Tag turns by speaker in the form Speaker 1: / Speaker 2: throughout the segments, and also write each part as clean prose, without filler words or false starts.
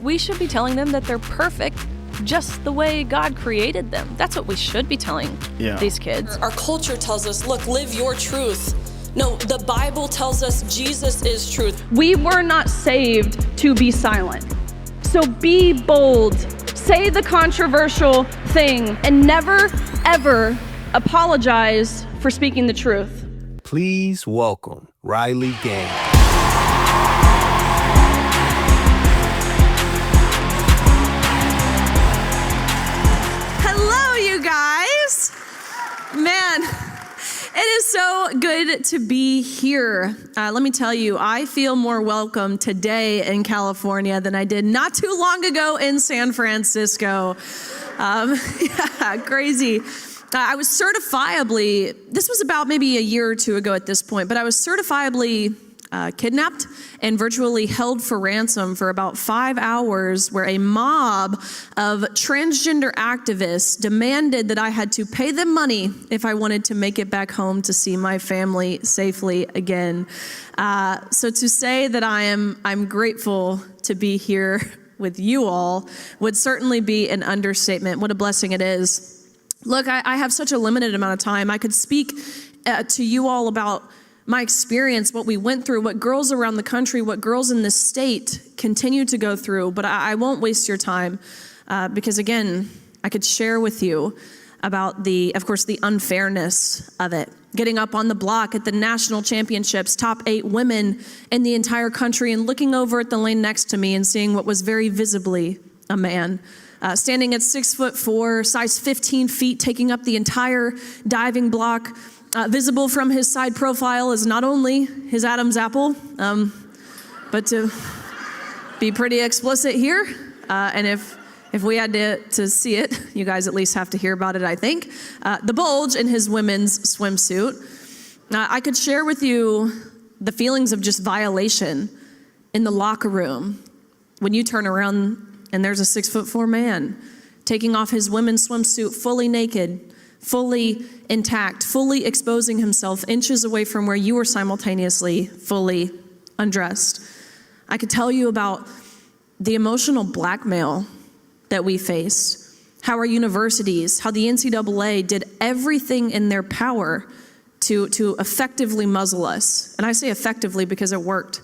Speaker 1: We should be telling them that they're perfect just the way God created them. That's what we should be telling these kids.
Speaker 2: Our culture tells us, look, live your truth. No, the Bible tells us Jesus is truth.
Speaker 3: We were not saved to be silent. So be bold, say the controversial thing, and never, ever apologize for speaking the truth.
Speaker 4: Please welcome Riley Gaines.
Speaker 5: Hello, you guys. Man, it is so good to be here. Let me tell you, I feel more welcome today in California than I did not too long ago in San Francisco. Crazy. I was certifiably, this was about maybe a year or two ago at this point, but I was certifiably kidnapped and virtually held for ransom for about 5 hours, where a mob of transgender activists demanded that I had to pay them money if I wanted to make it back home to see my family safely again. So to say that I'm grateful to be here with you all would certainly be an understatement. What a blessing it is. Look, I have such a limited amount of time. I could speak to you all about my experience, what we went through, what girls around the country, what girls in this state continue to go through, but I won't waste your time because, again, I could share with you about of course, the unfairness of it. Getting up on the block at the national championships, top 8 women in the entire country, and looking over at the lane next to me and seeing what was very visibly a man. Standing at 6'4", size 15 feet, taking up the entire diving block. Visible from his side profile is not only his Adam's apple, but to be pretty explicit here, and if we had to see it, you guys at least have to hear about it, I think. The bulge in his women's swimsuit. I could share with you the feelings of just violation in the locker room when you turn around and there's a 6'4" man taking off his women's swimsuit fully naked, fully intact, fully exposing himself inches away from where you were simultaneously fully undressed. I could tell you about the emotional blackmail that we faced, how our universities, how the NCAA did everything in their power to effectively muzzle us. And I say effectively because it worked,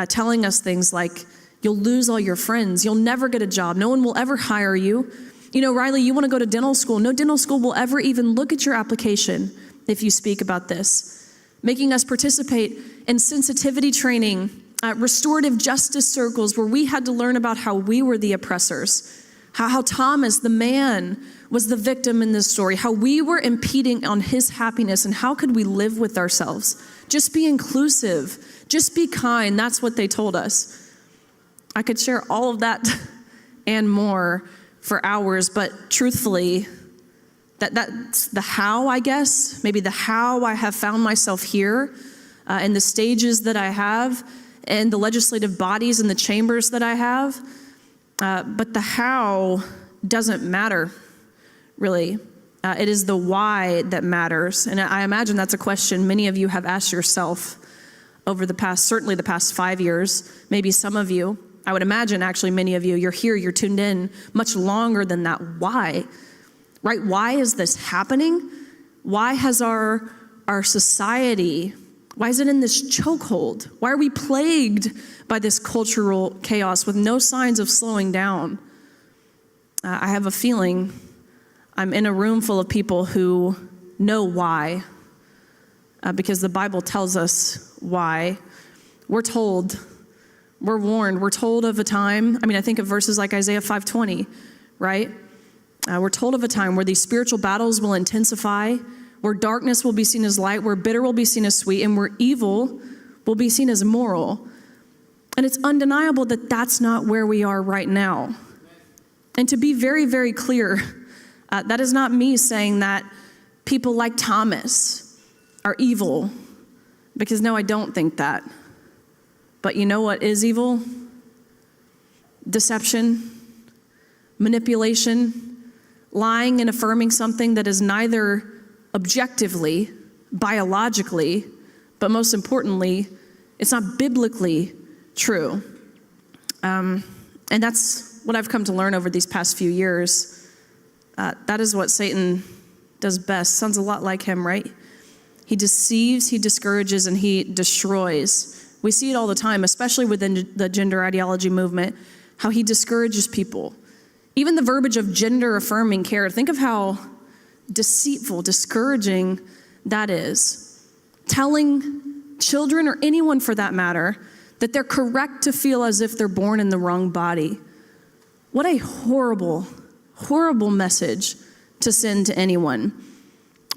Speaker 5: telling us things like, you'll lose all your friends. You'll never get a job. No one will ever hire you. You know, Riley, you want to go to dental school. No dental school will ever even look at your application if you speak about this. Making us participate in sensitivity training, restorative justice circles where we had to learn about how we were the oppressors, how Thomas, the man, was the victim in this story, how we were impeding on his happiness, and how could we live with ourselves. Just be inclusive. Just be kind. That's what they told us. I could share all of that and more for hours, but truthfully, that's the how, I guess. Maybe the how I have found myself here, and the stages that I have, and the legislative bodies and the chambers that I have. But the how doesn't matter, really. It is the why that matters. And I imagine that's a question many of you have asked yourself over certainly the past 5 years, maybe some of you. I would imagine actually many of you, you're here, you're tuned in much longer than that. Why? Right? Why is this happening? Why has our society, why is it in this chokehold? Why are we plagued by this cultural chaos with no signs of slowing down? I have a feeling I'm in a room full of people who know why, because the Bible tells us why. We're told, we're warned, we're told of a time. I think of verses like Isaiah 5:20, right? We're told of a time where these spiritual battles will intensify, where darkness will be seen as light, where bitter will be seen as sweet, and where evil will be seen as moral. And it's undeniable that that's not where we are right now. And to be very, very clear, that is not me saying that people like Thomas are evil, because no, I don't think that. But you know what is evil? Deception, manipulation, lying and affirming something that is neither objectively, biologically, but most importantly, it's not biblically true. And that's what I've come to learn over these past few years. That is what Satan does best. Sounds a lot like him, right? He deceives, he discourages, and he destroys. We see it all the time, especially within the gender ideology movement, how he discourages people. Even the verbiage of gender-affirming care, think of how deceitful, discouraging that is. Telling children, or anyone for that matter, that they're correct to feel as if they're born in the wrong body. What a horrible, horrible message to send to anyone.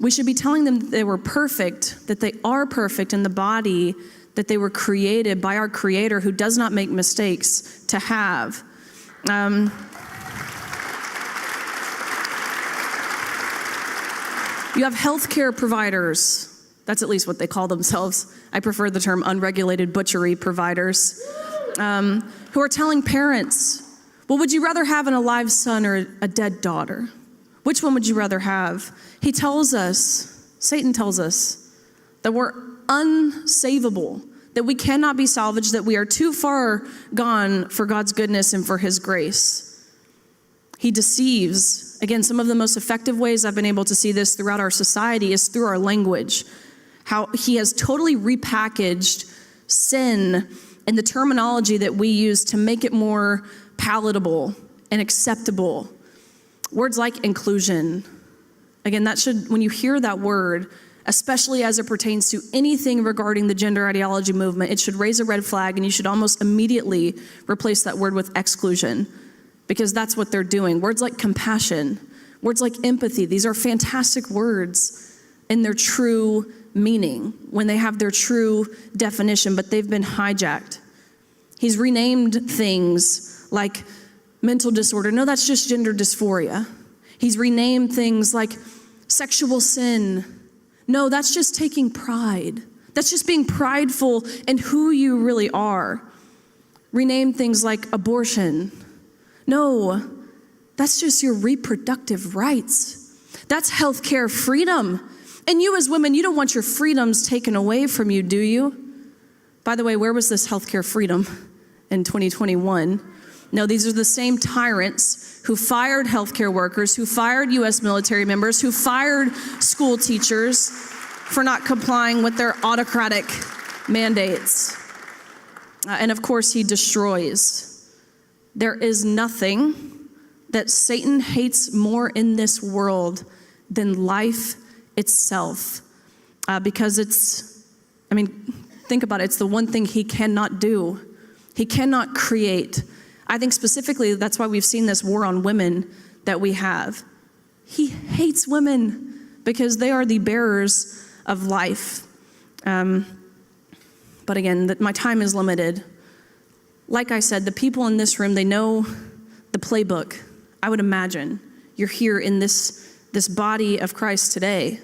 Speaker 5: We should be telling them that they were perfect, that they are perfect in the body that they were created by our Creator, who does not make mistakes, to have. You have healthcare providers. That's at least what they call themselves. I prefer the term unregulated butchery providers, who are telling parents, well, would you rather have an alive son or a dead daughter? Which one would you rather have? He tells us, Satan tells us, that we're unsavable, that we cannot be salvaged, that we are too far gone for God's goodness and for his grace. He deceives. Again, some of the most effective ways I've been able to see this throughout our society is through our language. How he has totally repackaged sin and the terminology that we use to make it more palatable and acceptable. Words like inclusion. Again, that should, when you hear that word, especially as it pertains to anything regarding the gender ideology movement, it should raise a red flag, and you should almost immediately replace that word with exclusion, because that's what they're doing. Words like compassion, words like empathy, these are fantastic words in their true meaning, when they have their true definition, but they've been hijacked. He's renamed things like mental disorder. No, that's just gender dysphoria. He's renamed things like sexual sin. No, that's just taking pride. That's just being prideful in who you really are. Rename things like abortion. No, that's just your reproductive rights. That's healthcare freedom. And you as women, you don't want your freedoms taken away from you, do you? By the way, where was this healthcare freedom in 2021? No, these are the same tyrants who fired healthcare workers, who fired U.S. military members, who fired school teachers for not complying with their autocratic mandates. And of course, he destroys. There is nothing that Satan hates more in this world than life itself. Because think about it, it's the one thing he cannot do. He cannot create. I think specifically that's why we've seen this war on women that we have. He hates women because they are the bearers of life. But again, my time is limited. Like I said, the people in this room, they know the playbook. I would imagine you're here in this body of Christ today.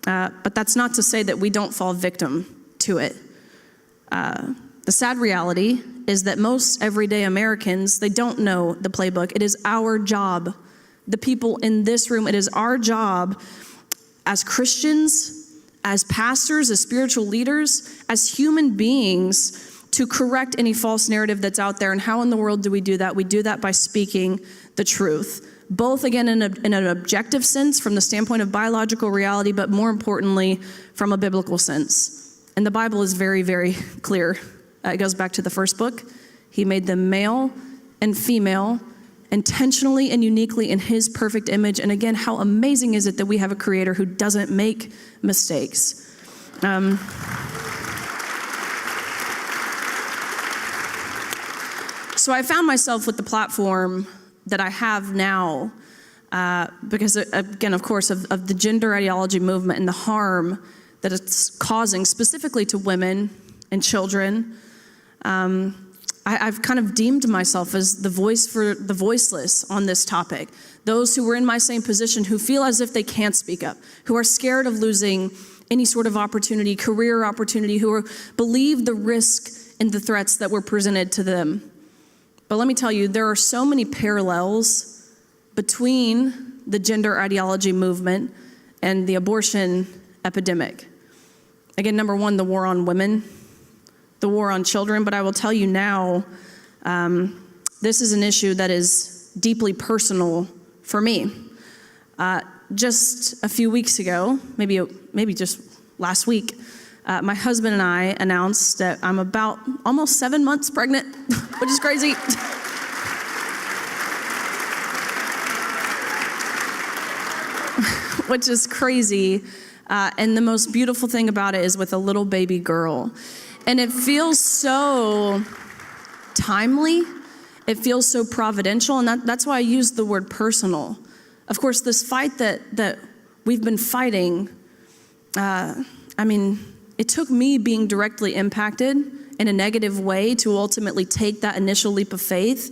Speaker 5: But that's not to say that we don't fall victim to it. The sad reality is that most everyday Americans, they don't know the playbook. It is our job, the people in this room, it is our job as Christians, as pastors, as spiritual leaders, as human beings, to correct any false narrative that's out there. And how in the world do we do that? We do that by speaking the truth. Both, again, in an objective sense, from the standpoint of biological reality, but more importantly, from a biblical sense. And the Bible is very, very clear. It goes back to the first book. He made them male and female, intentionally and uniquely in his perfect image. And again, how amazing is it that we have a creator who doesn't make mistakes? So I found myself with the platform that I have now, because again, of course, of the gender ideology movement and the harm that it's causing specifically to women and children. I've kind of deemed myself as the voice for the voiceless on this topic. Those who were in my same position, who feel as if they can't speak up, who are scared of losing any sort of opportunity, career opportunity, who believe the risk and the threats that were presented to them. But let me tell you, there are so many parallels between the gender ideology movement and the abortion epidemic. Again, number one, the war on women, the war on children. But I will tell you now, this is an issue that is deeply personal for me. Just a few weeks ago, maybe just last week, my husband and I announced that I'm about almost 7 months pregnant, which is crazy. Which is crazy. And the most beautiful thing about it is with a little baby girl. And it feels so timely. It feels so providential. And that's why I use the word personal. Of course, this fight that we've been fighting, it took me being directly impacted in a negative way to ultimately take that initial leap of faith.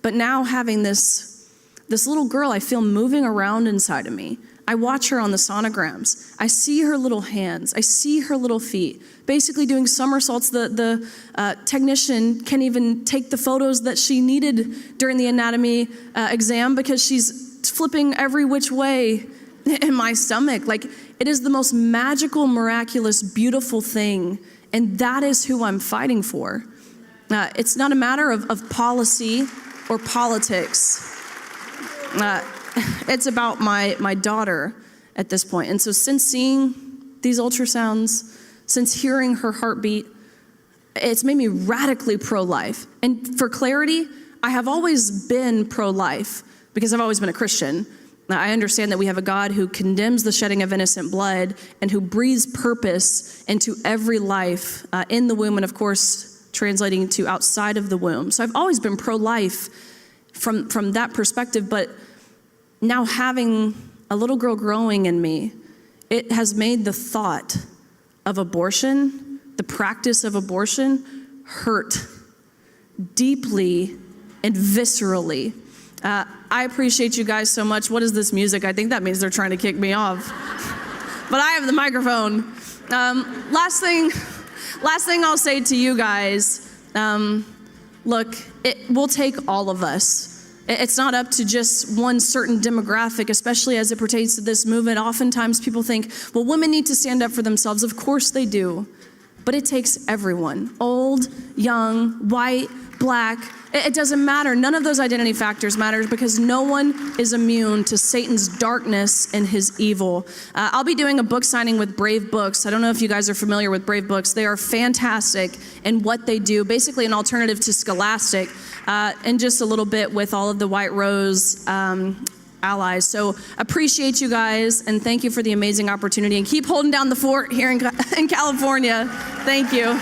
Speaker 5: But now having this little girl, I feel moving around inside of me. I watch her on the sonograms. I see her little hands. I see her little feet, basically doing somersaults. The technician can't even take the photos that she needed during the anatomy exam because she's flipping every which way in my stomach. Like, it is the most magical, miraculous, beautiful thing, and that is who I'm fighting for. It's not a matter of policy or politics. It's about my daughter at this point. And so since seeing these ultrasounds, since hearing her heartbeat, it's made me radically pro-life. And for clarity, I have always been pro-life because I've always been a Christian. I understand that we have a God who condemns the shedding of innocent blood and who breathes purpose into every life in the womb, and of course, translating to outside of the womb. So I've always been pro-life from that perspective, but now having a little girl growing in me, it has made the thought of abortion, the practice of abortion, hurt deeply and viscerally. I appreciate you guys so much. What is this music? I think that means they're trying to kick me off. But I have the microphone. Last thing I'll say to you guys, look, it will take all of us. It's not up to just one certain demographic, especially as it pertains to this movement. Oftentimes people think, well, women need to stand up for themselves. Of course they do. But it takes everyone, old, young, white, black. It doesn't matter. None of those identity factors matter because no one is immune to Satan's darkness and his evil. I'll be doing a book signing with Brave Books. I don't know if you guys are familiar with Brave Books. They are fantastic in what they do, basically an alternative to Scholastic, and just a little bit with all of the White Rose allies. So appreciate you guys, and thank you for the amazing opportunity, and keep holding down the fort here in California. Thank you.